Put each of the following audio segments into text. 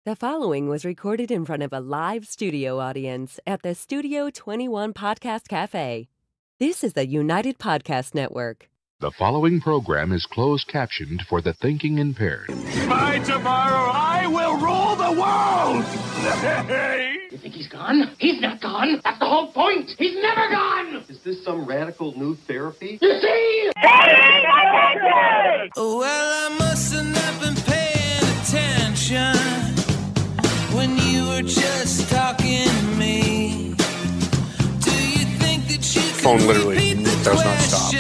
The following was recorded in front of a live studio audience at the Studio 21 Podcast Cafe. This is the United Podcast Network. The following program is closed captioned for the thinking impaired. By tomorrow, I will rule the world! You think he's gone? He's not gone. That's the whole point. He's never gone. Is this some radical new therapy? You see? Well, I must have not been paying attention when you were just talking to me. Do you think that you phone literally does not stop.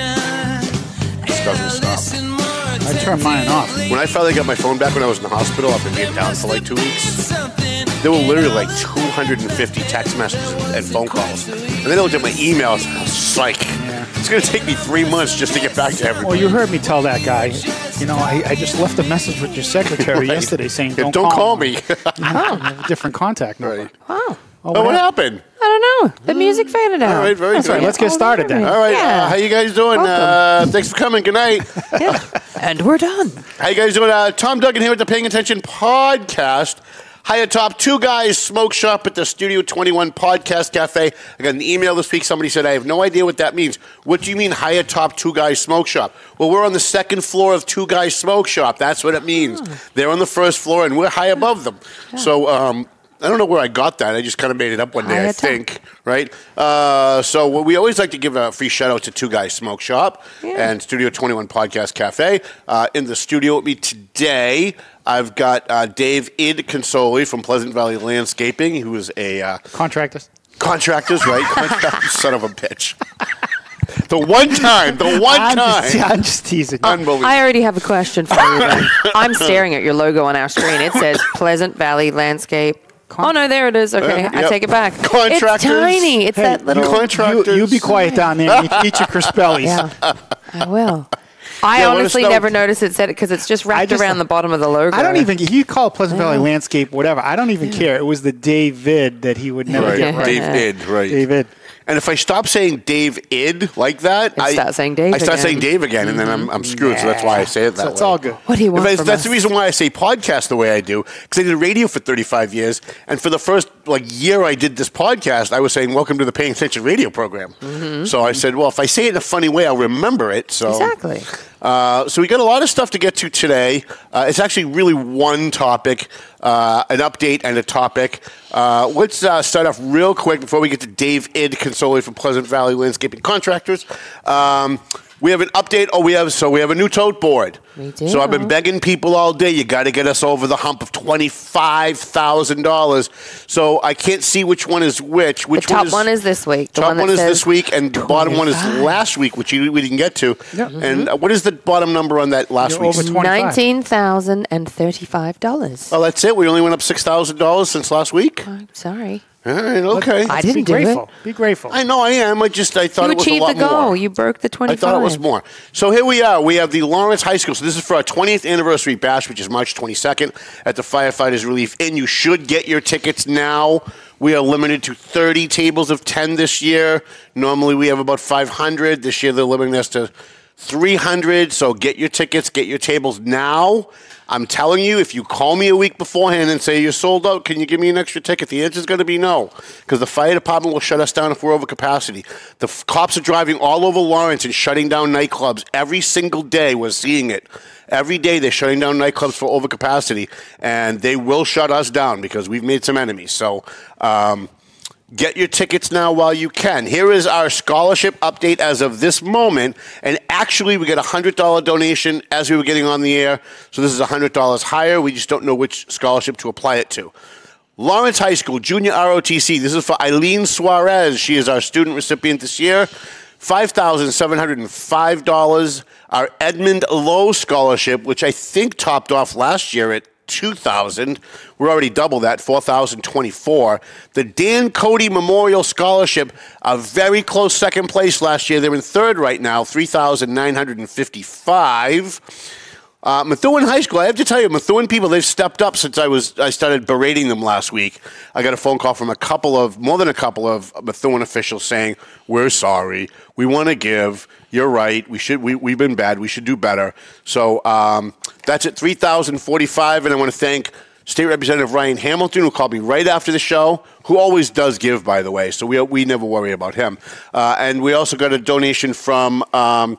Just doesn't stop. I turned mine off. When I finally got my phone back when I was in the hospital, I've been being down for like 2 weeks. There were literally like 250 text messages and phone calls. And then I looked at my emails and I was just like, it's going to take me 3 months just to get back to everybody. Well, you heard me tell that guy, you know, I just left a message with your secretary yesterday saying, don't call me. A different contact number. Right. Wow. Oh, what happened? I don't know. The music faded out. All right, very That's good. right. Let's get started then. All right, Yeah. how you guys doing? Thanks for coming. Good night. Yeah. And we're done. How you guys doing? Tom Duggan here with the Paying Attention Podcast. High atop, two guys smoke shop at the Studio 21 Podcast Cafe. I got an email this week. Somebody said, I have no idea what that means. What do you mean high atop, two guys smoke shop? Well, we're on the second floor of two guys smoke shop. That's what it means. They're on the first floor and we're high above them. So, I don't know where I got that. I just kind of made it up one day, I think, right? So we always like to give a free shout-out to Two Guys Smoke Shop and Studio 21 Podcast Cafe. In the studio with me today, I've got David Consoli from Pleasant Valley Landscaping, who is a... Contractors, right? Contractors, son of a bitch. The one time. I'm just teasing. Unbelievable. I already have a question for you then. I'm staring at your logo on our screen. It says Pleasant Valley Landscape. Oh, no, there it is. Okay, I take it back. Contractors. It's tiny. It's that little... Contractors. You be quiet down there and eat your Crispellis. Yeah, I will. I honestly never noticed it said it because it's just wrapped around the bottom of the logo. I don't even, you call it Pleasant Valley Landscape, whatever. I don't even care. It was the David that he would never get right. David, right. David. And if I stop saying Dave-id like that, I start saying Dave again, and then I'm screwed. So that's why I say it that way. It's all good. What do you want from That's us? the reason why I say podcast the way I do, because I did radio for 35 years, and for the first year I did this podcast, I was saying, welcome to the Paying Attention radio program. So I said, well, if I say it in a funny way, I'll remember it. So Exactly. So we got a lot of stuff to get to today. It's actually really one topic, an update and a topic. Let's start off real quick before we get to David Consoli from Pleasant Valley Landscaping Contractors. We have an update. We have a new tote board. We do. So I've been begging people all day, you got to get us over the hump of $25,000. So I can't see which one is which. The top one is this week. Top one is this week, and the bottom one is last week, which we didn't get to. Yep. And what is the bottom number on that last week's? Over 25. $19,035. Oh, that's it? We only went up $6,000 since last week? I'm sorry. All right, okay. I didn't Be do grateful. it. Be grateful. I know I am. I thought You it was a achieved lot the goal. more. You broke the 25. I thought it was more. So here we are. We have the Lawrence High School. So this is for our 20th anniversary bash, which is March 22nd at the Firefighters Relief Inn. You should get your tickets now. We are limited to 30 tables of 10 this year. Normally we have about 500. This year they're limiting us to 300. So get your tickets, get your tables now. I'm telling you, if you call me a week beforehand and say you're sold out, can you give me an extra ticket? The answer is going to be no, because the fire department will shut us down if we're over capacity. The cops are driving all over Lawrence and shutting down nightclubs every single day. We're seeing it. Every day they're shutting down nightclubs for overcapacity, and they will shut us down because we've made some enemies. So get your tickets now while you can. Here is our scholarship update as of this moment. And actually, we get a $100 donation as we were getting on the air. So this is $100 higher. We just don't know which scholarship to apply it to. Lawrence High School, Junior ROTC. This is for Eileen Suarez. She is our student recipient this year. $5,705. Our Edmund Lowe Scholarship, which I think topped off last year at $2,000. We're already double that, $4,024. The Dan Cody Memorial Scholarship, a very close second place last year. They're in third right now, $3,955. Methuen High School, I have to tell you, Methuen people, they've stepped up since I started berating them last week. I got a phone call from more than a couple of Methuen officials saying, we're sorry, we want to give, you're right, we've been bad, we should do better. So that's at $3,045, and I want to thank State Representative Ryan Hamilton, who called me right after the show, who always does give, by the way, so we never worry about him. And we also got a donation from, I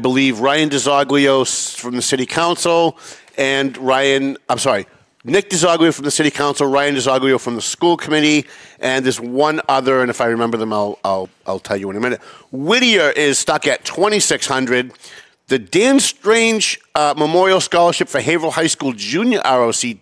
believe, Ryan DeZoglio from the City Council, and Nick DeZoglio from the City Council, Ryan DeZoglio from the School Committee, and there's one other, and if I remember them, I'll tell you in a minute. Whittier is stuck at $2,600. The Dan Strange Memorial Scholarship for Haverhill High School Junior ROTC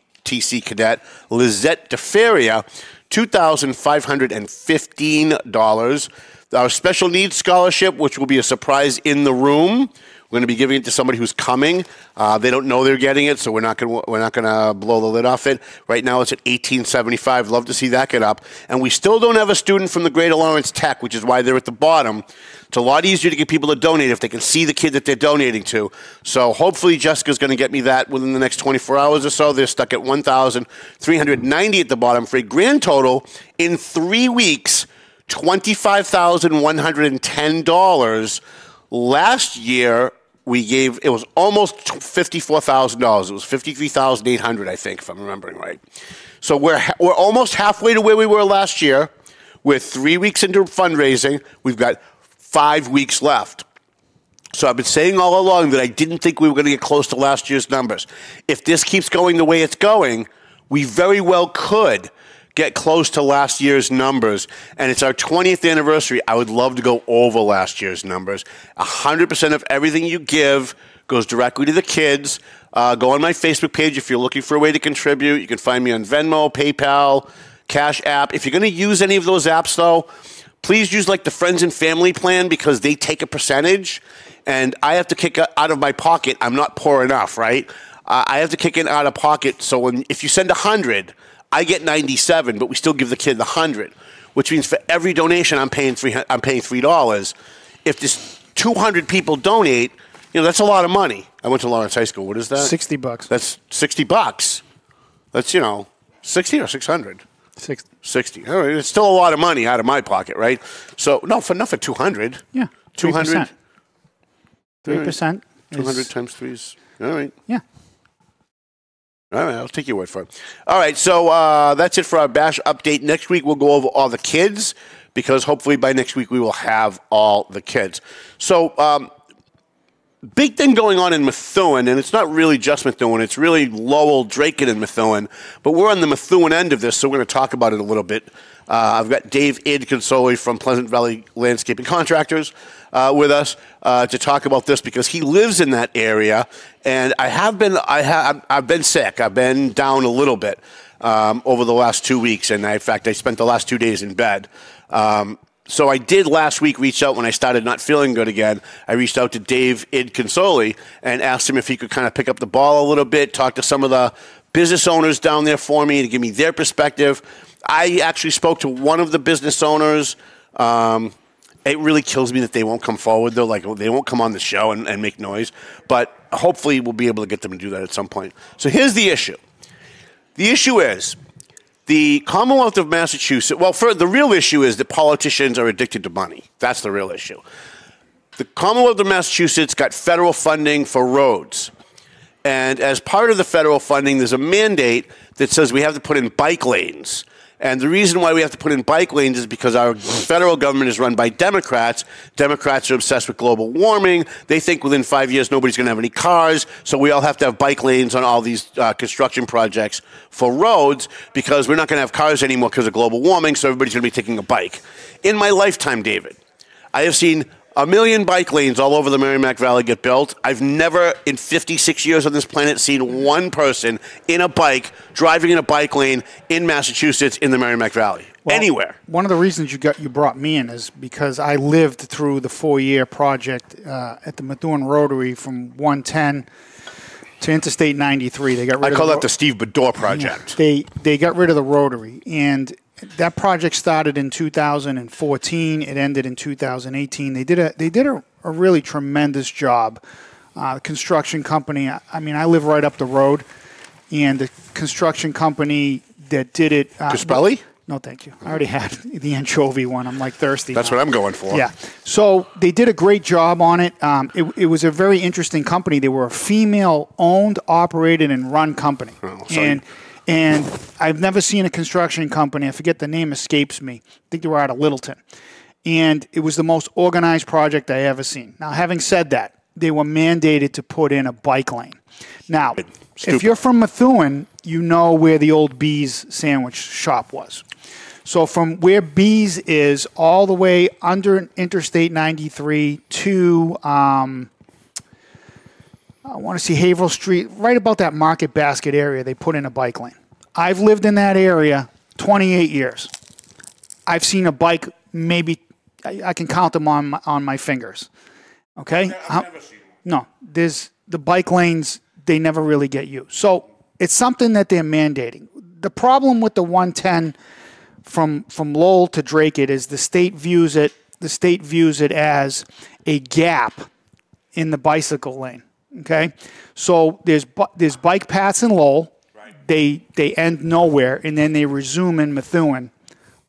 cadet Lizette DeFeria, $2,515. Our special needs scholarship, which will be a surprise in the room. We're going to be giving it to somebody who's coming. They don't know they're getting it, so we're not going to blow the lid off it. Right now, it's at $1,875. Love to see that get up. And we still don't have a student from the Greater Lawrence Tech, which is why they're at the bottom. It's a lot easier to get people to donate if they can see the kid that they're donating to. So hopefully Jessica's going to get me that within the next 24 hours or so. They're stuck at $1,390 at the bottom for a grand total in 3 weeks, $25,110. Last year, it was almost $54,000. It was $53,800, I think, if I'm remembering right. So we're almost halfway to where we were last year. We're 3 weeks into fundraising. We've got 5 weeks left. So I've been saying all along that I didn't think we were going to get close to last year's numbers. If this keeps going the way it's going, we very well could get close to last year's numbers. And it's our 20th anniversary. I would love to go over last year's numbers. 100% of everything you give goes directly to the kids. Go on my Facebook page if you're looking for a way to contribute. You can find me on Venmo, PayPal, Cash App. If you're going to use any of those apps, though, please use like the Friends and Family plan because they take a percentage. And I have to kick it out of my pocket. I'm not poor enough, right? I have to kick it out of pocket. So if you send 100, I get 97, but we still give the kid the 100, which means for every donation I'm paying $3. If this 200 people donate, that's a lot of money. I went to Lawrence High School. What is that? $60. That's $60. That's 60 or 600. 60. All right, it's still a lot of money out of my pocket, right? So not for 200. Yeah, 200. 3%. 200 times 3 is all right. Yeah. All right, I'll take your word for it. All right, so that's it for our Bash update. Next week, we'll go over all the kids because hopefully by next week we will have all the kids. So big thing going on in Methuen, and it's not really just Methuen. It's really Lowell, Draken, and Methuen. But we're on the Methuen end of this, so we're going to talk about it a little bit. I've got David Consoli from Pleasant Valley Landscaping Contractors with us to talk about this because he lives in that area, and I've been sick. I've been down a little bit over the last 2 weeks, and in fact, I spent the last 2 days in bed. So I did last week reach out when I started not feeling good again. I reached out to David Consoli and asked him if he could kind of pick up the ball a little bit, talk to some of the business owners down there for me to give me their perspective. I actually spoke to one of the business owners. It really kills me that they won't come forward, though. Like, they won't come on the show and make noise. But hopefully we'll be able to get them to do that at some point. So here's the issue. The issue is the Commonwealth of Massachusetts. Well, the real issue is that politicians are addicted to money. That's the real issue. The Commonwealth of Massachusetts got federal funding for roads. And as part of the federal funding, there's a mandate that says we have to put in bike lanes. And the reason why we have to put in bike lanes is because our federal government is run by Democrats. Democrats are obsessed with global warming. They think within 5 years nobody's going to have any cars, so we all have to have bike lanes on all these construction projects for roads because we're not going to have cars anymore because of global warming, so everybody's going to be taking a bike. In my lifetime, David, I have seen 1 million bike lanes all over the Merrimack Valley get built. I've never, in 56 years on this planet, seen one person in a bike, driving in a bike lane in Massachusetts in the Merrimack Valley. Well, anywhere. One of the reasons you brought me in is because I lived through the 4-year project at the Methuen Rotary from 110 to Interstate 93. I call that the Steve Bedore project. Yeah, they got rid of the Rotary, and that project started in 2014. It ended in 2018. They did a really tremendous job. Construction company. I mean, I live right up the road, and the construction company that did it. Caspelli? No, thank you. I already had the anchovy one. I'm like thirsty. That's what I'm going for. Yeah. So they did a great job on it. It was a very interesting company. They were a female-owned, operated, and run company, and And I've never seen a construction company, I forget the name escapes me. I think they were out of Littleton. And it was the most organized project I ever seen. Now, having said that, they were mandated to put in a bike lane. Now, if you're from Methuen, you know where the old Bees sandwich shop was. So from where Bees is all the way under Interstate 93 to, I want to see Haverhill Street, right about that Market Basket area, they put in a bike lane. I've lived in that area 28 years. I've seen a bike, maybe, I can count them on my fingers. Okay? I've never seen them. No, there's the bike lanes, they never really get used. So it's something that they're mandating. The problem with the 110 from Lowell to Dracut is the state views it as a gap in the bicycle lane. Okay? So there's bike paths in Lowell. Right. They end nowhere, and then they resume in Methuen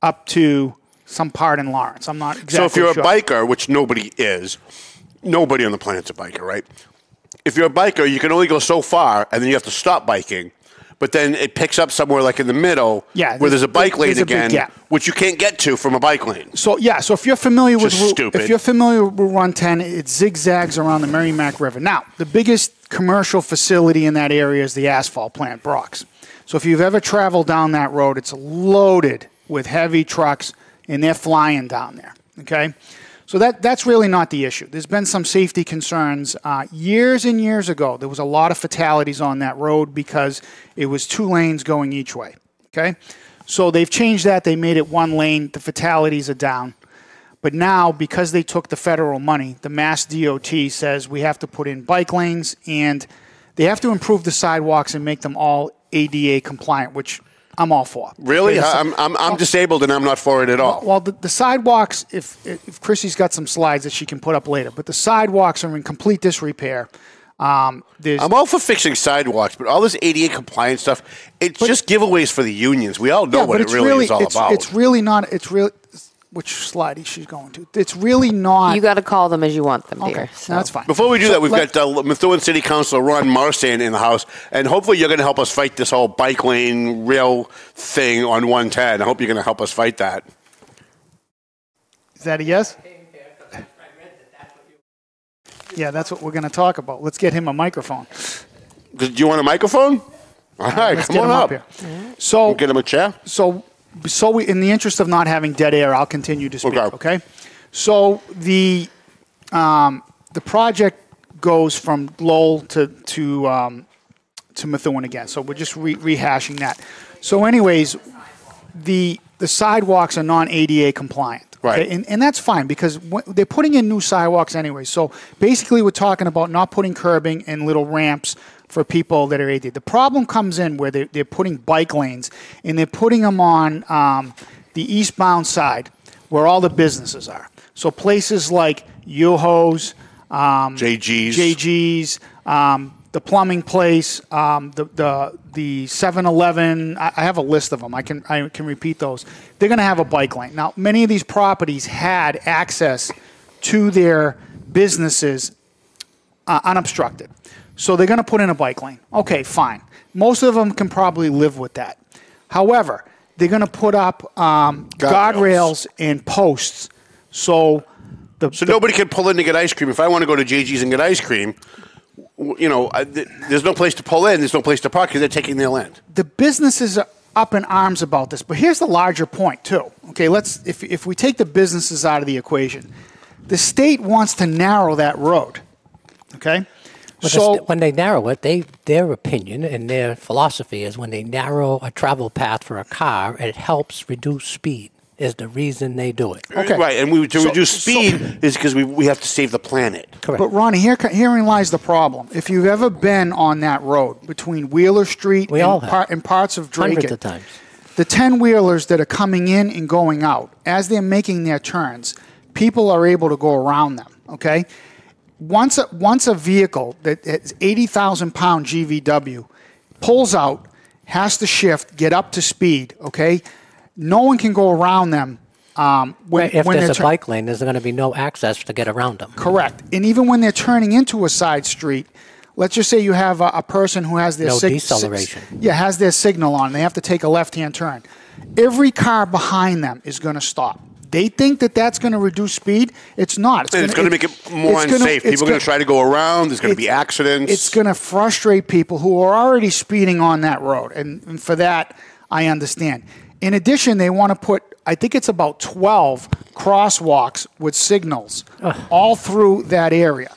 up to some part in Lawrence. I'm not exactly sure. So if you're a biker, which nobody is, nobody on the planet's a biker, right? If you're a biker, you can only go so far, and then you have to stop biking. But then it picks up somewhere like in the middle, where there's a bike lane again, which you can't get to from a bike lane. So so if you're familiar with 110, it zigzags around the Merrimack River. Now, the biggest commercial facility in that area is the asphalt plant, Brock's. So if you've ever traveled down that road, it's loaded with heavy trucks, and they're flying down there. Okay. So that's really not the issue. There's been some safety concerns. Years and years ago, there was a lot of fatalities on that road because it was 2 lanes going each way. Okay? So they've changed that. They made it 1 lane. The fatalities are down. But now, because they took the federal money, the Mass DOT says we have to put in bike lanes, and they have to improve the sidewalks and make them all ADA compliant, which I'm all for. Really? I'm disabled and I'm not for it at all. Well, the sidewalks, if Chrissy's got some slides that she can put up later, but the sidewalks are in complete disrepair. I'm all for fixing sidewalks, but all this ADA compliance stuff, it's just giveaways for the unions. We all know what it really is all about. It's really not. Which slide is she going to? It's really not. You got to call them as you want them, dear. Okay, so. That's fine. Before we do that, we've got Methuen City Councilor Ron Marsan in the house, and hopefully you're going to help us fight this whole bike lane rail thing on 110. I hope you're going to help us fight that. Is that a yes? Yeah, that's what we're going to talk about. Let's get him a microphone. Do you want a microphone? All right, come on up. Here. So we'll get him a chair. So in the interest of not having dead air, I'll continue to speak. Okay. So the project goes from Lowell to Methuen again. So we're just rehashing that. So, anyways, the sidewalks are non-ADA compliant. Right. Okay? And that's fine because they're putting in new sidewalks anyway. So basically, we're talking about not putting curbing and little ramps for people that are ADA. The problem comes in where they're putting bike lanes, and they're putting them on the eastbound side where all the businesses are. So places like Yoho's, JG's, the plumbing place, the 7-Eleven. I have a list of them. I can repeat those. They're going to have a bike lane. Now, many of these properties had access to their businesses unobstructed. So they're going to put in a bike lane. Okay, fine. Most of them can probably live with that. However, they're going to put up guardrails and posts. So nobody can pull in to get ice cream. If I want to go to JG's and get ice cream, there's no place to pull in. There's no place to park because they're taking their land. The businesses are up in arms about this. But here's the larger point, too. Okay, if we take the businesses out of the equation, the state wants to narrow that road. Okay? So when they narrow it, their opinion and their philosophy is when they narrow a travel path for a car, it helps reduce speed. Is the reason they do it. Okay. Right, and reduce speed is because we have to save the planet. Correct. But Ronnie, herein lies the problem. If you've ever been on that road between Wheeler Street and parts of Dracut, hundreds of times, the 10-wheelers that are coming in and going out, as they're making their turns, people are able to go around them. Okay. Once a vehicle that is 80,000-pound GVW pulls out, has to shift, get up to speed, okay, no one can go around them. If there's a bike lane, there's going to be no access to get around them. Correct. And even when they're turning into a side street, let's just say you have a person who has their deceleration. Has their signal on. They have to take a left-hand turn. Every car behind them is going to stop. They think that that's going to reduce speed. It's not. It's going to make it more unsafe. People are going to try to go around. There's going to be accidents. It's going to frustrate people who are already speeding on that road. And for that, I understand. In addition, they want to put, I think it's about 12 crosswalks with signals all through that area.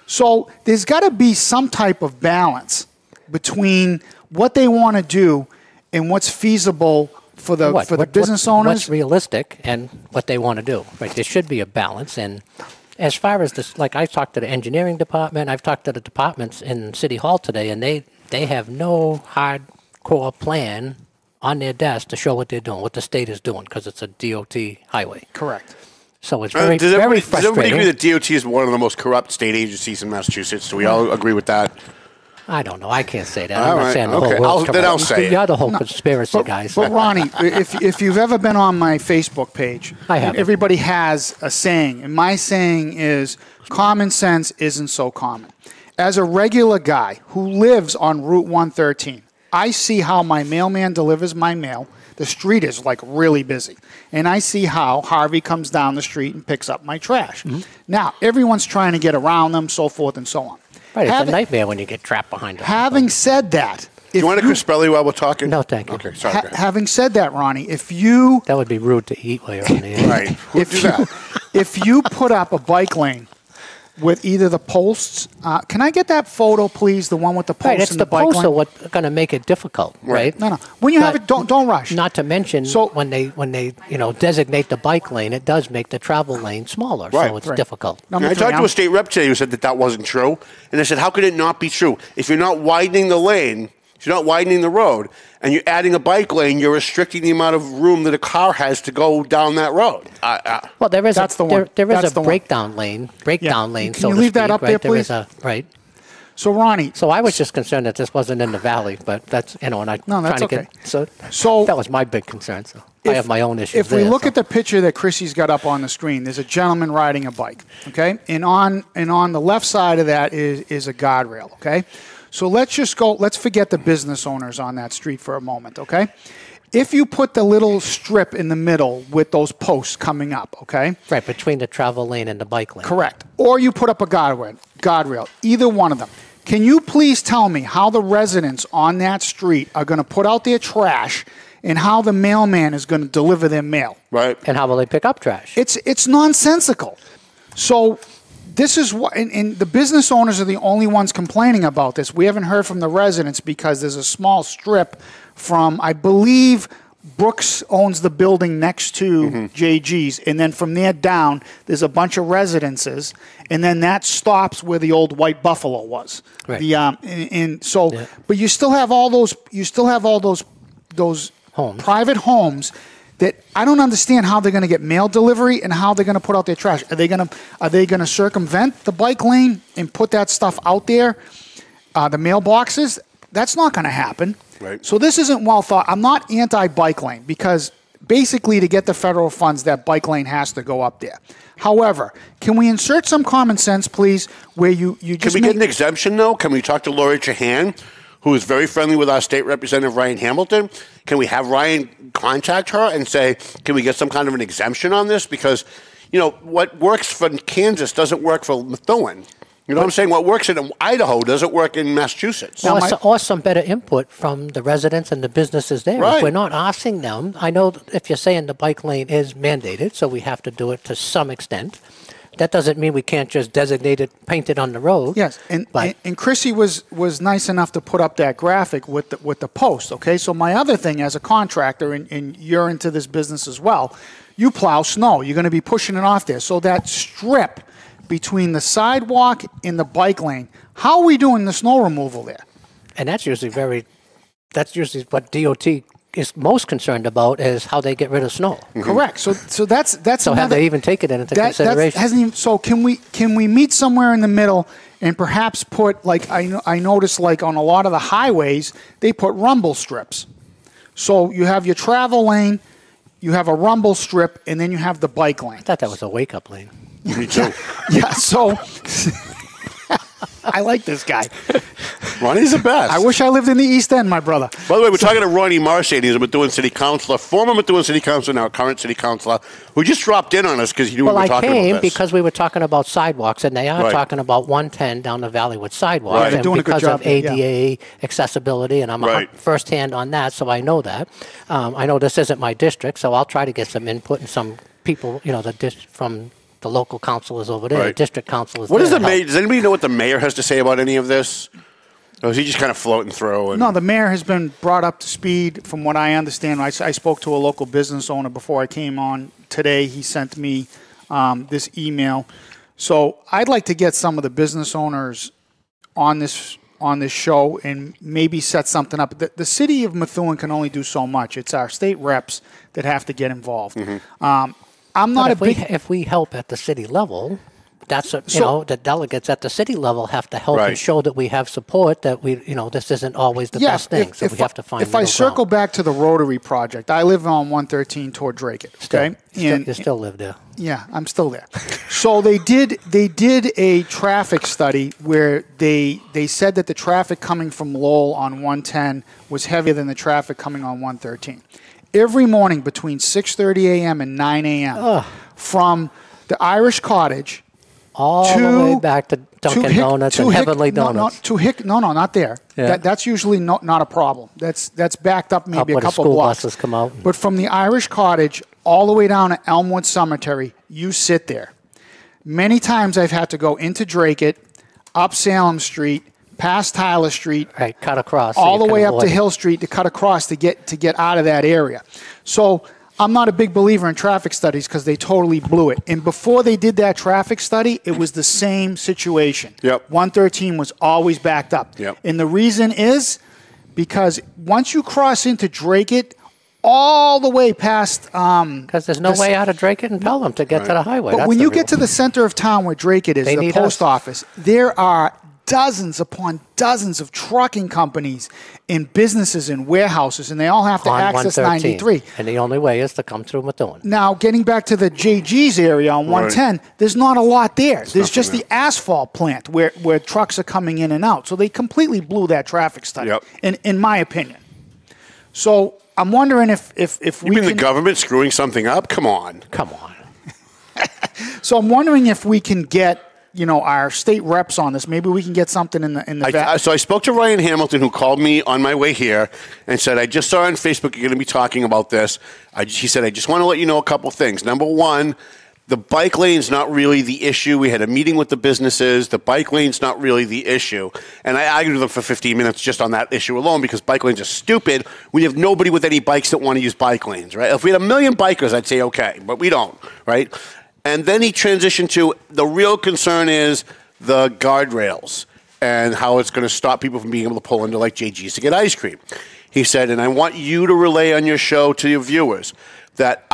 So there's got to be some type of balance between what they want to do and what's feasible for the business owners. What's realistic and what they want to do. Right? There should be a balance. And as far as this, like I've talked to the engineering department, I've talked to the departments in City Hall today, and they have no hardcore plan on their desk to show what they're doing, what the state is doing, because it's a DOT highway. Correct. So it's very frustrating. Does everybody agree that DOT is one of the most corrupt state agencies in Massachusetts? Do we all agree with that? I don't know. I can't say that. I'm not saying the whole world's corrupt. Then I'll say it. You're the whole conspiracy guys. But Ronnie, if you've ever been on my Facebook page, everybody has a saying, and my saying is, common sense isn't so common. As a regular guy who lives on Route 113, I see how my mailman delivers my mail. The street is like really busy. And I see how Harvey comes down the street and picks up my trash. Mm-hmm. Now, everyone's trying to get around them, so forth and so on. Right, it's a nightmare when you get trapped behind them. Having said that... Do you want a Crispelli while we're talking? No, thank you. Okay, sorry. Having said that, Ronnie, if you... That would be rude to eat while you're on the air. Right, who would do that? If you put up a bike lane with either the posts... can I get that photo, please? The one with the posts and the bike lane? Right, it's the posts are what's going to make it difficult, right? No. When you have it, don't rush. Not to mention, when they designate the bike lane, it does make the travel lane smaller, so it's difficult. I talked to a state rep today who said that wasn't true. And I said, how could it not be true? If you're not widening the lane, if you're not widening the road, and you're adding a bike lane, you're restricting the amount of room that a car has to go down that road. Well, there is there is a breakdown lane, Can so you to leave that speak, up there, please? Right. So, Ronnie. So I was just concerned that this wasn't in the valley, but that's, and I'm trying to get... So that was my big concern, so I have my own issues If we look at the picture that Chrissy's got up on the screen, there's a gentleman riding a bike, okay? And on the left side of that is a guardrail, okay? So let's forget the business owners on that street for a moment, okay? If you put the little strip in the middle with those posts coming up, okay? Right, between the travel lane and the bike lane. Correct. Or you put up a guardrail, either one of them. Can you please tell me how the residents on that street are going to put out their trash and how the mailman is going to deliver their mail? Right. And how will they pick up trash? It's nonsensical. So... This is what, and the business owners are the only ones complaining about this. We haven't heard from the residents because there's a small strip from, I believe, Brooks owns the building next to JG's, and then from there down, there's a bunch of residences, and then that stops where the old White Buffalo was. Right. But you still have all those. Homes. Private homes. That I don't understand how they're going to get mail delivery and how they're going to put out their trash. Are they going to circumvent the bike lane and put that stuff out there? The mailboxes? That's not going to happen. Right. So this isn't well thought. I'm not anti-bike lane because basically to get the federal funds, that bike lane has to go up there. However, can we insert some common sense, please, where you just Can we get an exemption, though? Can we talk to Lori Chahan, who is very friendly with our state representative, Ryan Hamilton? Can we have Ryan contact her and say, can we get some kind of an exemption on this? Because, what works for Kansas doesn't work for Methuen. You know what I'm saying? What works in Idaho doesn't work in Massachusetts. Or some better input from the residents and the businesses there. Right. If we're not asking them, I know if you're saying the bike lane is mandated, so we have to do it to some extent. That doesn't mean we can't just designate it, paint it on the road. Yes, and Chrissy was nice enough to put up that graphic with the post, okay? So my other thing as a contractor, and you're into this business as well, you plow snow. You're going to be pushing it off there. So that strip between the sidewalk and the bike lane, how are we doing the snow removal there? And that's usually what DOT is most concerned about is how they get rid of snow. Mm-hmm. Correct. So that's so have they even taken it into consideration? So can we meet somewhere in the middle and perhaps put, like I noticed, like on a lot of the highways they put rumble strips. So you have your travel lane, you have a rumble strip, and then you have the bike lane. I thought that was a wake up lane. Me too. Yeah. So I like this guy. Ronnie's the best. I wish I lived in the East End, my brother. By the way, we're talking to Ronnie Marsan. He's a Methuen city councilor, former Methuen city councilor, now current city councilor, who just dropped in on us because he knew we were talking about this. Well, I came because we were talking about sidewalks, and they are talking about 110 down the valley with sidewalks. Right. And doing a good because job of there, ADA accessibility, and I'm firsthand on that, so I know that. I know this isn't my district, so I'll try to get some input and some people, from the local councilors over there, the district councilors. What is the mayor? Does anybody know what the mayor has to say about any of this? Or is he just kind of floating through? No, the mayor has been brought up to speed. From what I understand, I spoke to a local business owner before I came on today. He sent me this email. So I'd like to get some of the business owners on this show and maybe set something up. The city of Methuen can only do so much. It's our state reps that have to get involved. Mm-hmm. I'm not if we help at the city level, that's the delegates at the city level have to help and show that we have support. That this isn't always the best thing. So we have to find. If I circle back to the Rotary project, I live on 113 toward Dracut. Okay, you still live there. Yeah, I'm still there. So they did a traffic study where they said that the traffic coming from Lowell on 110 was heavier than the traffic coming on 113. Every morning between 6:30 a.m. and 9 a.m. From the Irish Cottage all the way back to Dunkin' Donuts and Heavenly Donuts. No, not there. Yeah. That's usually not a problem. That's backed up maybe a couple school blocks. Buses come out. But from the Irish Cottage all the way down to Elmwood Cemetery, you sit there. Many times I've had to go into Dracut, up Salem Street, past Tyler Street, cut across, all the way up to Hill Street to cut across to get out of that area. So I'm not a big believer in traffic studies because they totally blew it. And before they did that traffic study, it was the same situation. 113 was always backed up. And the reason is because once you cross into Dracut, all the way past... Because there's no way out of Dracut and Pelham to get to the highway. But when you get to the center of town where Dracut is, the post office, there are dozens upon dozens of trucking companies and businesses and warehouses, and they all have to access 93. And the only way is to come through Methuen. Now, getting back to the JG's area on 110, there's not a lot there. There's just the asphalt plant where trucks are coming in and out. So they completely blew that traffic study, in my opinion. So I'm wondering if we mean the government screwing something up? Come on. So I'm wondering if we can get our state reps on this. Maybe we can get something in the So I spoke to Ryan Hamilton, who called me on my way here and said, I just saw on Facebook you're going to be talking about this. He said, I just want to let you know a couple things. Number one, the bike lane's not really the issue. We had a meeting with the businesses. The bike lane's not really the issue. And I argued with them for 15 minutes just on that issue alone because bike lanes are stupid. We have nobody with any bikes that want to use bike lanes, right? If we had 1 million bikers, I'd say okay, but we don't, right? And then he transitioned to the real concern is the guardrails and how it's going to stop people from being able to pull into like JG's to get ice cream. He said, and I want you to relay on your show to your viewers that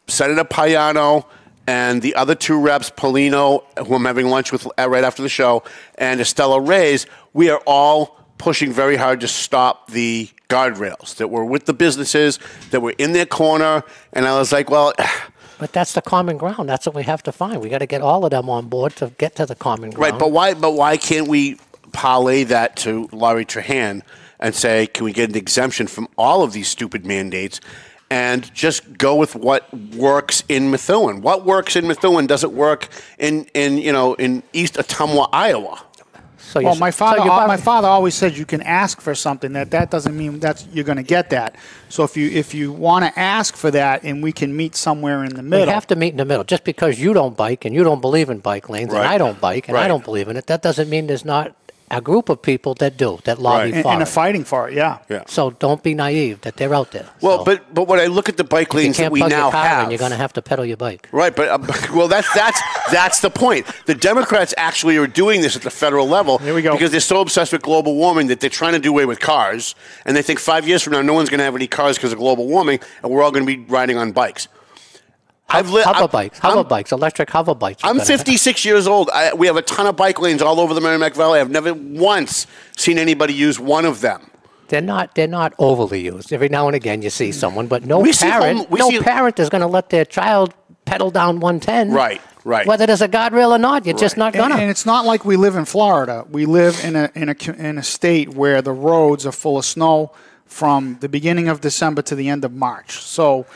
Senator Payano, and the other two reps, Polino, who I'm having lunch with right after the show, and Estella Reyes, we are all pushing very hard to stop the guardrails, that we're with the businesses, that we're in their corner. And I was like, well... But that's the common ground. That's what we have to find. We got to get all of them on board to get to the common ground. Right, but why can't we parlay that to Laurie Trahan and say, can we get an exemption from all of these stupid mandates and just go with what works in Methuen? What works in Methuen doesn't work in East Ottumwa, Iowa. Well, my father always said you can ask for something. That doesn't mean you're going to get that. So if you want to ask for that, and we can meet somewhere in the middle. We have to meet in the middle. Just because you don't bike and you don't believe in bike lanes, and I don't bike and I don't believe in it, that doesn't mean there's not a group of people that lobby for it. And are fighting for it, yeah. So don't be naive that they're out there. Well, but when I look at the bike lanes that we now have, you're going to have to pedal your bike. Right, but that's the point. The Democrats actually are doing this at the federal level. Here we go. Because they're so obsessed with global warming that they're trying to do away with cars, and they think 5 years from now no one's going to have any cars because of global warming, and we're all going to be riding on bikes. Hover bikes, electric hover bikes. I'm 56 years old. We have a ton of bike lanes all over the Merrimack Valley. I've never once seen anybody use one of them. They're not overly used. Every now and again you see someone, but no parent is going to let their child pedal down 110. Right. Right. Whether there's a guardrail or not, you're just not gonna. And it's not like we live in Florida. We live in a state where the roads are full of snow from the beginning of December to the end of March. So,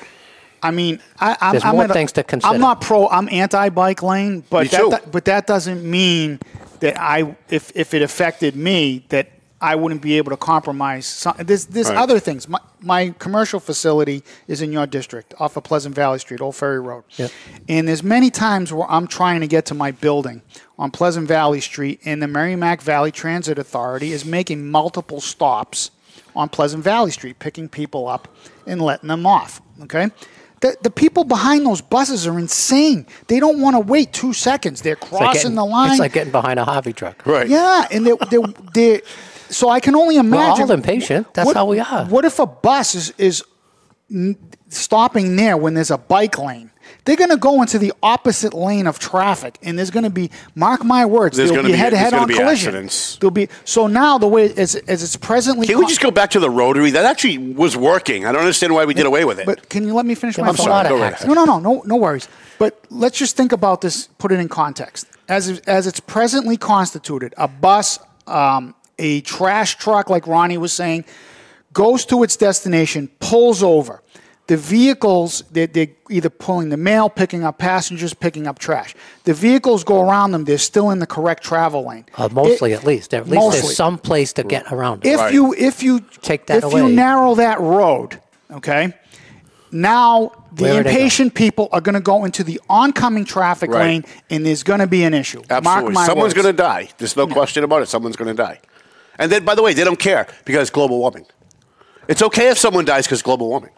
I mean, there's more things to consider. I'm anti-bike lane, but that doesn't mean that if it affected me, that I wouldn't be able to compromise. There's other things. My commercial facility is in your district, off of Pleasant Valley Street, Old Ferry Road. Yep. And there's many times where I'm trying to get to my building on Pleasant Valley Street, and the Merrimack Valley Transit Authority is making multiple stops on Pleasant Valley Street, picking people up and letting them off. Okay. The people behind those buses are insane. They don't want to wait 2 seconds. They're crossing the line. It's like getting behind a Harvey truck. Right. Yeah, and they're so I can only imagine. We're all impatient. That's how we are. What if a bus is stopping there when there's a bike lane? They're going to go into the opposite lane of traffic, and there's going to be, mark my words, there'll be head-on collision. Accidents. There'll be, so now the way as it's presently. Can we just go back to the rotary? That actually was working. I don't understand why we did away with it. But can you let me finish my thought? thought? Go right No worries. But let's just think about this, put it in context. As it's presently constituted, a bus, a trash truck, like Ronnie was saying, goes to its destination, pulls over. The vehicles, they're either pulling the mail, picking up passengers, picking up trash. The vehicles go around them. They're still in the correct travel lane. Mostly, at least. At least there's some place to get around it. If you take that away, you narrow that road, okay, now the impatient people are going to go into the oncoming traffic lane, and there's going to be an issue. Absolutely. Someone's going to die. There's no question about it. Someone's going to die. And then, by the way, they don't care because global warming. It's okay if someone dies because global warming.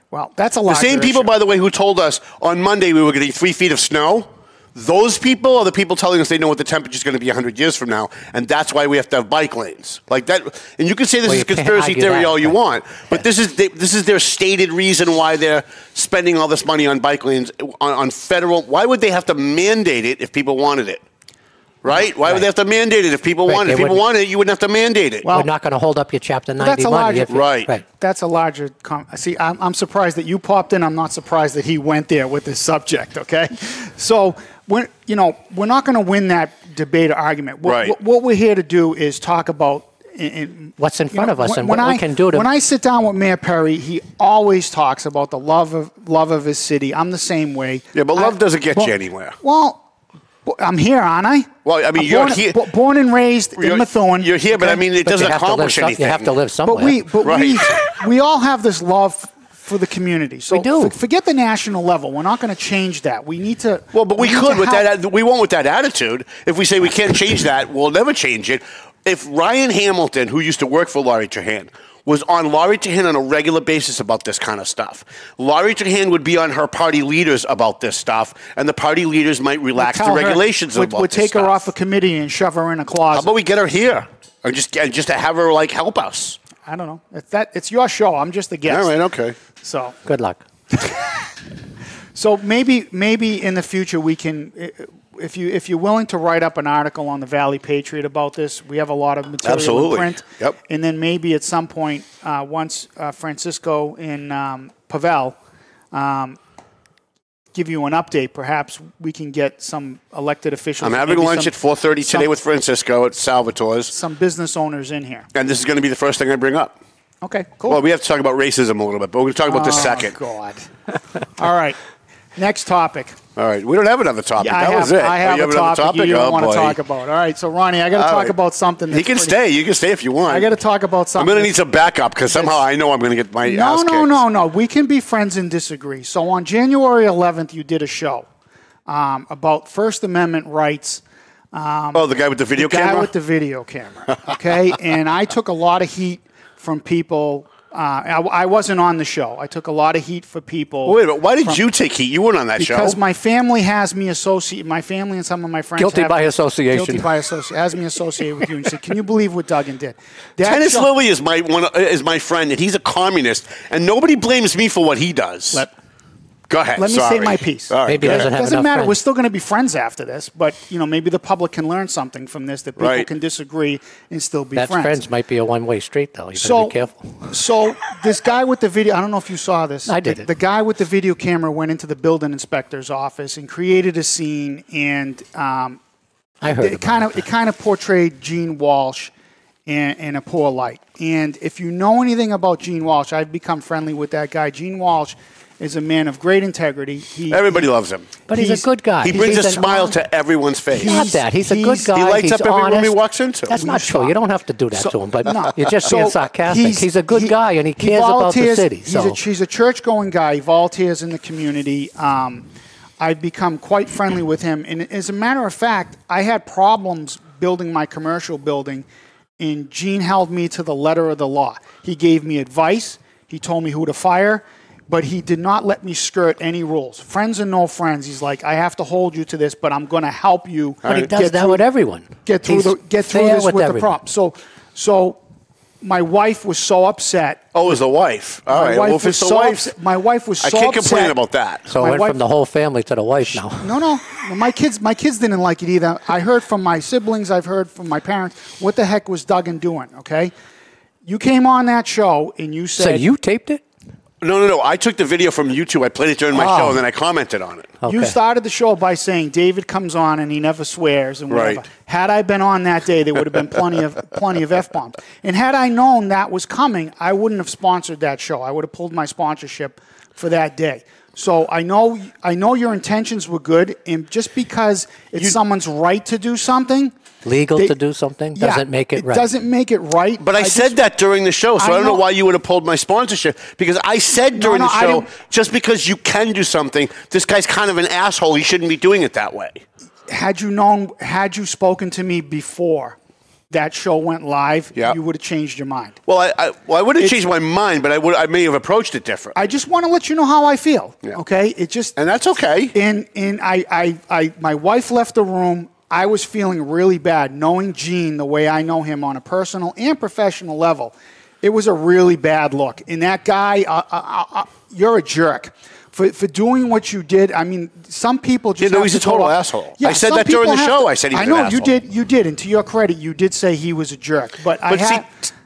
Well, that's a lot. The same people, by the way, who told us on Monday we were getting 3 feet of snow, those people are the people telling us they know what the temperature is going to be 100 years from now, and that's why we have to have bike lanes. Like that, and you can say this is conspiracy theory all you want, but this is their stated reason why they're spending all this money on bike lanes on federal. Why would they have to mandate it if people wanted it? Right? Why would they have to mandate it if people wanted it? If people wanted it, you wouldn't have to mandate it. Well, we're not going to hold up your Chapter 90 that's a money. Larger, That's a larger... See, I'm surprised that you popped in. I'm not surprised that he went there with this subject, okay? So, we're not going to win that debate or argument. What we're here to do is talk about... what's in front of us and what we can do to... When I sit down with Mayor Perry, he always talks about the love of his city. I'm the same way. Yeah, but love doesn't get you anywhere. Well... I'm here, aren't I? Well, I mean, you're here. Born and raised in Methuen. You're here, but I mean, it doesn't accomplish anything. You have to live somewhere. We all have this love for the community. So we do. Forget the national level. We're not going to change that. We need to. Well, but we could with that. We won't with that attitude. If we say we can't change that, we'll never change it. If Ryan Hamilton, who used to work for Laurie Trahan, was on Laurie Trahan on a regular basis about this kind of stuff, Laurie Trahan would be on her party leaders about this stuff, and the party leaders might relax the regulations about this stuff. Would take her off a committee and shove her in a closet. How about we get her here, or just to have her help us? I don't know. It's your show. I'm just a guest. All right. Okay. So good luck. So maybe in the future we can. If you're willing to write up an article on the Valley Patriot about this, we have a lot of material in print. Yep. And then maybe at some point, once Francisco and Pavel give you an update, perhaps we can get some elected officials. I'm having lunch at 4:30 today with Francisco at Salvatore's. Some business owners in here. And this is going to be the first thing I bring up. Okay, cool. Well, we have to talk about racism a little bit, but we're going to talk about this second. Oh, God. All right. Next topic. All right. We don't have another topic. Yeah, that was it. I have a topic you don't want to talk about. All right. So, Ronnie, I got to talk about something. He can stay. You can stay if you want. I got to talk about something. I'm going to need some backup because somehow I know I'm going to get my ass kicked. No. We can be friends and disagree. So, on January 11th, you did a show about First Amendment rights. The guy with the video camera? The guy with the video camera. Okay. And I took a lot of heat from people. I wasn't on the show. I took a lot of heat for people. Wait a minute. Why did you take heat? You weren't on that show. Because my family has me associated. My family and some of my friends guilty by association. Has me associated with you. And said, "Can you believe what Duggan did?" Dennis Lilly is my friend, and he's a communist, and nobody blames me for what he does. Go ahead. Let me say my piece. All right, Maybe go it ahead. doesn't matter. friends. We're still going to be friends after this, but maybe the public can learn something from this that people Right. can disagree and still be That friends. friends might be a one-way street, though. You better be careful. So this guy with the video, I don't know if you saw this. I did. The guy with the video camera went into the building inspector's office and created a scene, and I heard it kind of portrayed Gene Walsh in a poor light. And if you know anything about Gene Walsh, I've become friendly with that guy. Gene Walsh is a man of great integrity. Everybody loves him. But he's a good guy. He brings a smile to everyone's face. Not that. He's a good guy. He lights He's up every room he honest. walks into. That's not true. You don't have to do that to him, but No. you're just being So sarcastic. He's a good guy, and he cares about the volunteers. city. He's a church-going guy. He volunteers in the community. I've become quite friendly with him. And as a matter of fact, I had problems building my commercial building, and Gene held me to the letter of the law. He gave me advice. He told me who to fire. But he did not let me skirt any rules. Friends and no friends. He's like, I have to hold you to this, but I'm going to help you. But he does that with everyone. Get through this with the problem. So my wife was so upset. Oh, it was the wife. All right. Well, if it's the wife, my wife was so I can't upset. complain about that. So it went from the whole family to the wife now. No. My kids didn't like it either. I heard from my siblings. I've heard from my parents. What the heck was Duggan doing? Okay, you came on that show and you said. So you taped it? No. I took the video from YouTube. I played it during my show, and then I commented on it. Okay. You started the show by saying David comes on and he never swears and whatever. Right. Had I been on that day, there would have been plenty of F-bombs. And had I known that was coming, I wouldn't have sponsored that show. I would have pulled my sponsorship for that day. So I know your intentions were good, and just because it's someone's right to do something. Legal to do something doesn't make it right. It doesn't make it right. But I said that during the show, so I don't know why you would have pulled my sponsorship. Because I said during the show, just because you can do something, this guy's kind of an asshole. He shouldn't be doing it that way. Had you spoken to me before that show went live, you would have changed your mind. Well, I would have changed my mind, but I may have approached it different. I just want to let you know how I feel. Yeah. Okay, and that's okay. And my wife left the room. I was feeling really bad, knowing Gene the way I know him on a personal and professional level. It was a really bad look. And that guy, you're a jerk. For doing what you did, I mean, some people just. he's a total asshole. Yeah, I said that during the show. I said he was an asshole. I know you did, and to your credit, you did say he was a jerk. But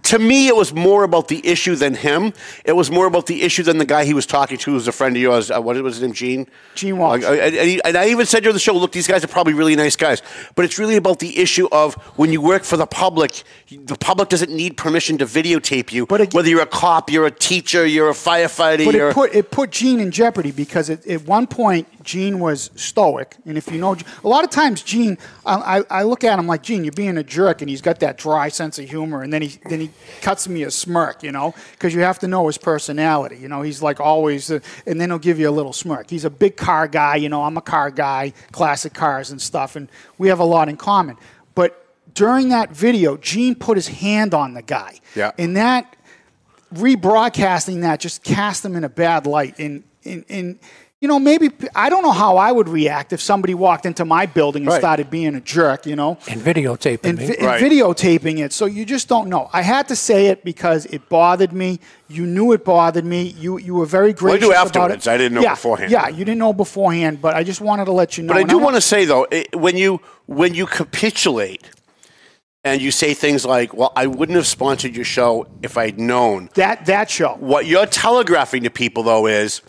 to me, it was more about the issue than him. It was more about the issue than the guy he was talking to, who was a friend of yours. What was his name? Gene? Gene Walsh. And I even said during the show, look, these guys are probably really nice guys. But it's really about the issue of when you work for the public doesn't need permission to videotape you. Whether you're a cop, you're a teacher, you're a firefighter. But it put Gene in jeopardy because at one point, Gene was stoic. And if you know, a lot of times Gene, I look at him like, Gene, you're being a jerk. And he's got that dry sense of humor. And then he cuts me a smirk, because you have to know his personality. He's like always, and then he'll give you a little smirk. He's a big car guy. I'm a car guy, classic cars and stuff. And we have a lot in common. But during that video, Gene put his hand on the guy. Yeah. And that, rebroadcasting that just cast him in a bad light. And maybe, I don't know how I would react if somebody walked into my building and started being a jerk, And videotaping me. And videotaping it. So you just don't know. I had to say it because it bothered me. You knew it bothered me. You were very gracious about it. Well, I do afterwards. I didn't know beforehand. Yeah, you didn't know beforehand, but I just wanted to let you know. But I do want to say, though, when you capitulate and you say things like, well, I wouldn't have sponsored your show if I'd known. That show. What you're telegraphing to people, though, is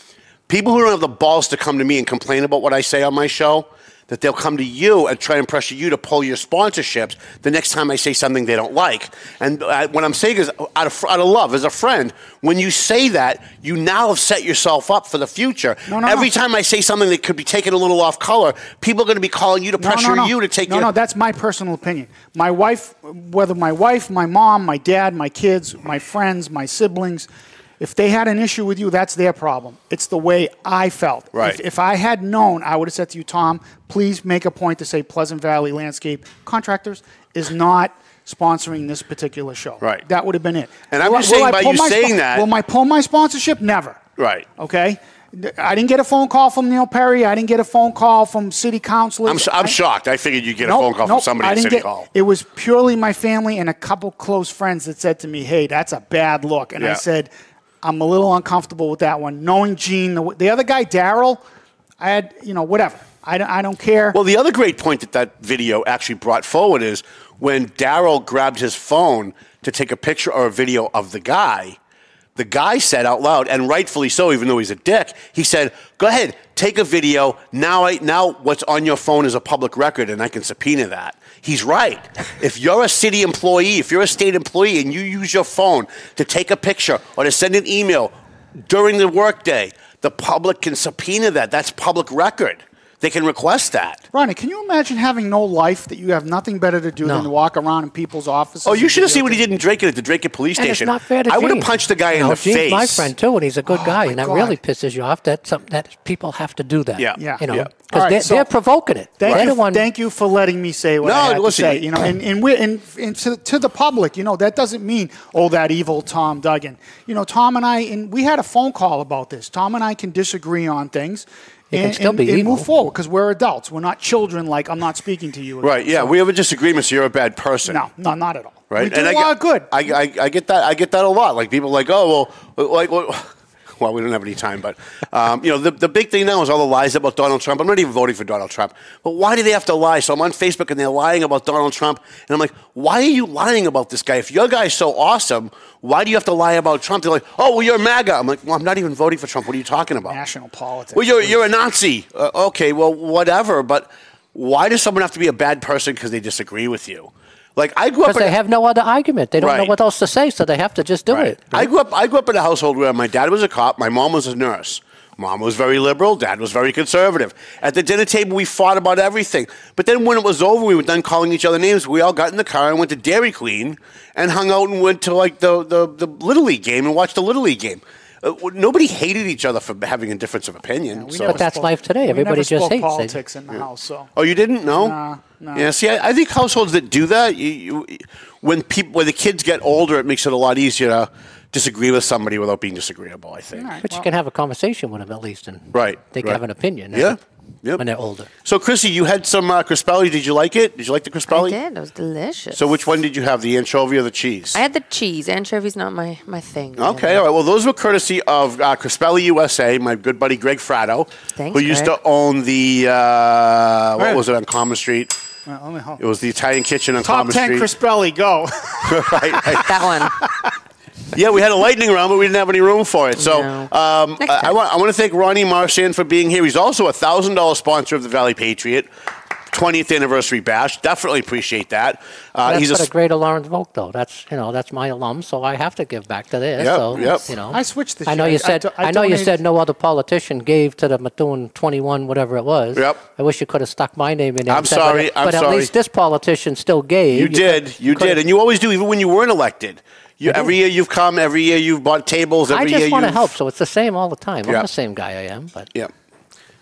people who don't have the balls to come to me and complain about what I say on my show, that they'll come to you and try and pressure you to pull your sponsorships the next time I say something they don't like. And what I'm saying is, out of love, as a friend, when you say that, you now have set yourself up for the future. Every time I say something that could be taken a little off color, people are going to be calling you to pressure you to take No, that's my personal opinion. My wife, my mom, my dad, my kids, my friends, my siblings, if they had an issue with you, that's their problem. It's the way I felt. Right. If I had known, I would have said to you, Tom, please make a point to say Pleasant Valley Landscape Contractors is not sponsoring this particular show. Right. That would have been it. And I'm just saying by you saying that. Will I pull my sponsorship? Never. Right. Okay? I didn't get a phone call from Neil Perry. I didn't get a phone call from city councilors. I'm shocked. I figured you'd get a phone call from somebody at City Hall. It was purely my family and a couple close friends that said to me, hey, that's a bad look. And I said, I'm a little uncomfortable with that one. Knowing Gene, the other guy, Daryl, I had, whatever. I don't care. Well, the other great point that video actually brought forward is when Daryl grabbed his phone to take a picture or a video of the guy said out loud, and rightfully so, even though he's a dick, he said, go ahead, take a video. Now what's on your phone is a public record, and I can subpoena that. He's right. If you're a city employee, if you're a state employee, and you use your phone to take a picture or to send an email during the workday, the public can subpoena that. That's public record. They can request that. Ronnie, can you imagine having no life, that you have nothing better to do than to walk around in people's offices? Oh, you should have seen what he did in Drake at the Drake police And station. it's not fair to I would have Gene. punched the guy in the Gene's face. my friend too, and he's a good guy, and that God. really pisses you off that people have to do that. Yeah. Yeah. You know, Yeah. because All right, they're provoking it. Thank you for letting me say what I had to say. And to the public, that doesn't mean, that evil Tom Duggan. Tom and I, we had a phone call about this. Tom and I can disagree on things. It can still be and evil. move forward, because we're adults. We're not children. Like, I'm not speaking to you. Right? Yeah. We have a disagreement, so you're a bad person. No, not at all. Right? We do a lot of good. I get that. I get that a lot. Like people are like, well, we don't have any time, but the big thing now is all the lies about Donald Trump. I'm not even voting for Donald Trump, but why do they have to lie? So I'm on Facebook and they're lying about Donald Trump, and I'm like, why are you lying about this guy? If your guy's so awesome, why do you have to lie about Trump? They're like, well, you're MAGA. I'm like, well, I'm not even voting for Trump. What are you talking about? National politics. Well, you're a Nazi. Okay, well, whatever. But why does someone have to be a bad person because they disagree with you? Like I grew up because they have no other argument. They don't know what else to say, so they have to just do it. Right? I grew up in a household where my dad was a cop, my mom was a nurse. Mom was very liberal, dad was very conservative. At the dinner table, we fought about everything. But then when it was over, we were done calling each other names. We all got in the car and went to Dairy Queen and hung out and went to like the Little League game and watched the Little League game. Nobody hated each other for having a difference of opinion. But that's life today. Everybody just hates politics in the house. So. Oh, you didn't? No. No. Yeah. See, I think households that do that, when the kids get older, it makes it a lot easier to disagree with somebody without being disagreeable. I think. But you can have a conversation with them at least, and they can have an opinion. Yeah. When they're older. So, Chrissy, you had some Crispelli. Did you like it? Did you like the Crispelli? I did. It was delicious. So which one did you have, the anchovy or the cheese? I had the cheese. Anchovy's not my thing. Okay, all right. Well, those were courtesy of Crispelli USA, my good buddy Greg Fratto, who used to own the, what was it, on Common Street? It was the Italian Kitchen on Common Street. Top 10 Crispelli, go. right. That one. Yeah, we had a lightning round, but we didn't have any room for it. So I want to thank Ronnie Marsan for being here. He's also a $1,000 sponsor of the Valley Patriot 20th anniversary bash. Definitely appreciate that. He's for the Greater Lawrence Vote, though. That's my alum, so I have to give back to this. I switched this. I know you said. I know you said no other politician gave to the Methuen 21, whatever it was. Yep. I wish you could have stuck my name in there. I'm sorry. But at least this politician still gave. You did, and you always do, even when you weren't elected. Every year you've come. Every year you've bought tables. I just want to help, so it's the same all the time. I'm the same guy I am, but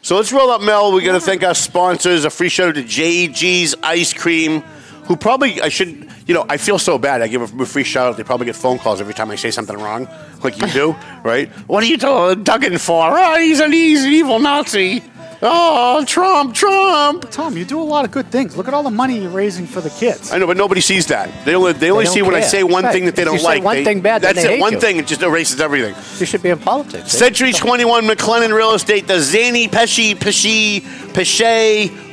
So let's roll up, Mel. We're going to thank our sponsors. A free shout out to JG's Ice Cream, who probably I feel so bad. I give a free shout out. They probably get phone calls every time I say something wrong, like you do, right? What are you Duggan for? Oh, he's an evil Nazi. Oh, Trump. Tom, you do a lot of good things. Look at all the money you're raising for the kids. I know, but nobody sees that. They only see when I say one thing that they don't like. One thing bad, that's then they it. hate One you. thing, it just erases everything. You should be in politics. Century 21 McLennan Real Estate, the Zany Pesce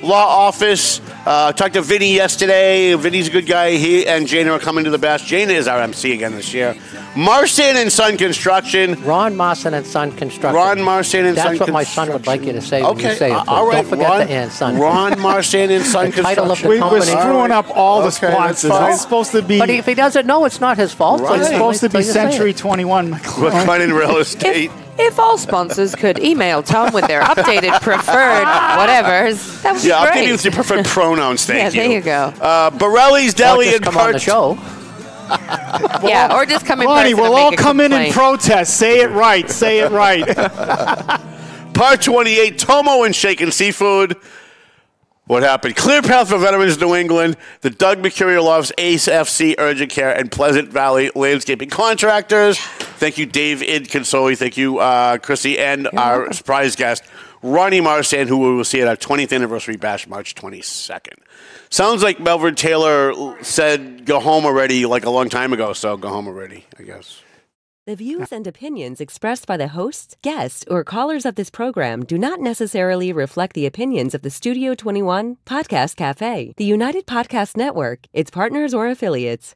Law Office. Talked to Vinny yesterday. Vinny's a good guy. He and Jana are coming to the bash. Jana is our MC again this year. Marsan and Son Construction. Ron Marsan and Son Construction. Ron Marsan and Son Construction. That's what my son would like you to say when you say it. All right, don't forget the and Son. Ron Marsan and Son the title Construction. of the company. We're screwing up all the sponsors. It's supposed to be. But if he doesn't know, it's not his fault. Right. It's supposed to be Century 21 McLennan Real Estate. If all sponsors could email Tom with their updated preferred whatevers, that would be great. I'll give you your preferred pronouns. Thank you. Yeah, there you go. Borelli's Deli and come on the show. Yeah, or just come in Ronnie, person we'll and all make a come in complaint. and protest. Say it right. Say it right. Part 28, Tomo and Shaken Seafood. What happened? Clear Path for Veterans New England, the Doug Mercurio Loves, Ace FC Urgent Care, and Pleasant Valley Landscaping Contractors. Thank you, David Consoli. Thank you, Chrissy, and our surprise guest, Ronnie Marsan, who we will see at our 20th anniversary bash, March 22nd. Sounds like Melvin Taylor said go home already like a long time ago, so go home already, I guess. The views and opinions expressed by the hosts, guests, or callers of this program do not necessarily reflect the opinions of the Studio 21 Podcast Cafe, the United Podcast Network, its partners, or affiliates.